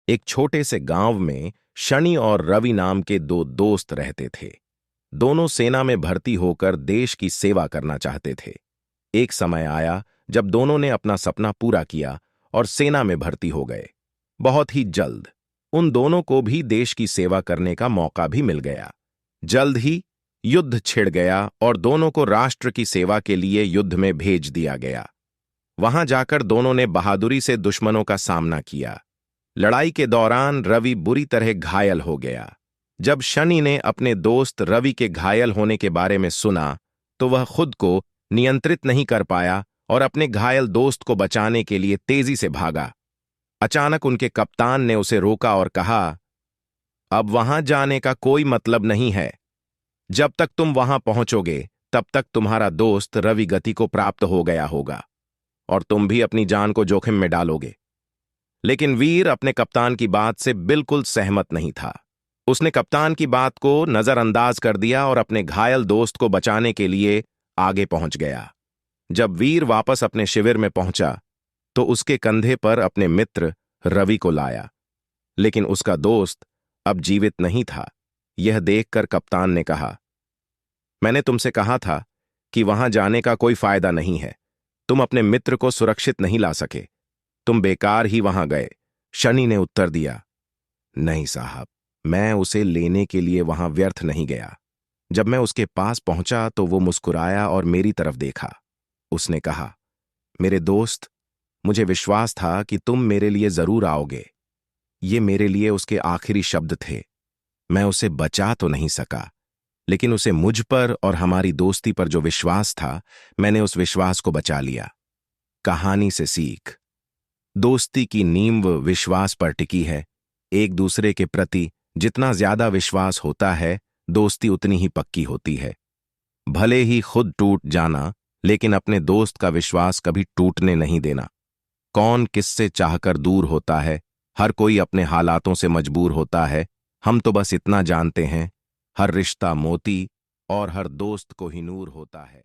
एक छोटे से गांव में शनि और रवि नाम के दो दोस्त रहते थे। दोनों सेना में भर्ती होकर देश की सेवा करना चाहते थे। एक समय आया जब दोनों ने अपना सपना पूरा किया और सेना में भर्ती हो गए। बहुत ही जल्द उन दोनों को भी देश की सेवा करने का मौका भी मिल गया। जल्द ही युद्ध छिड़ गया और दोनों को राष्ट्र की सेवा के लिए युद्ध में भेज दिया गया। वहां जाकर दोनों ने बहादुरी से दुश्मनों का सामना किया। लड़ाई के दौरान रवि बुरी तरह घायल हो गया। जब शनि ने अपने दोस्त रवि के घायल होने के बारे में सुना तो वह खुद को नियंत्रित नहीं कर पाया और अपने घायल दोस्त को बचाने के लिए तेजी से भागा। अचानक उनके कप्तान ने उसे रोका और कहा, अब वहां जाने का कोई मतलब नहीं है। जब तक तुम वहां पहुंचोगे तब तक तुम्हारा दोस्त रवि गति को प्राप्त हो गया होगा और तुम भी अपनी जान को जोखिम में डालोगे। लेकिन वीर अपने कप्तान की बात से बिल्कुल सहमत नहीं था। उसने कप्तान की बात को नजरअंदाज कर दिया और अपने घायल दोस्त को बचाने के लिए आगे पहुंच गया। जब वीर वापस अपने शिविर में पहुंचा तो उसके कंधे पर अपने मित्र रवि को लाया, लेकिन उसका दोस्त अब जीवित नहीं था। यह देखकर कप्तान ने कहा, मैंने तुमसे कहा था कि वहां जाने का कोई फायदा नहीं है। तुम अपने मित्र को सुरक्षित नहीं ला सके, तुम बेकार ही वहां गए। शनि ने उत्तर दिया, नहीं साहब, मैं उसे लेने के लिए वहां व्यर्थ नहीं गया। जब मैं उसके पास पहुंचा तो वो मुस्कुराया और मेरी तरफ देखा। उसने कहा, मेरे दोस्त, मुझे विश्वास था कि तुम मेरे लिए जरूर आओगे। ये मेरे लिए उसके आखिरी शब्द थे। मैं उसे बचा तो नहीं सका, लेकिन उसे मुझ पर और हमारी दोस्ती पर जो विश्वास था, मैंने उस विश्वास को बचा लिया। कहानी से सीख। दोस्ती की नींव विश्वास पर टिकी है। एक दूसरे के प्रति जितना ज्यादा विश्वास होता है, दोस्ती उतनी ही पक्की होती है। भले ही खुद टूट जाना, लेकिन अपने दोस्त का विश्वास कभी टूटने नहीं देना। कौन किससे चाहकर दूर होता है, हर कोई अपने हालातों से मजबूर होता है। हम तो बस इतना जानते हैं, हर रिश्ता मोती और हर दोस्त को ही नूर होता है।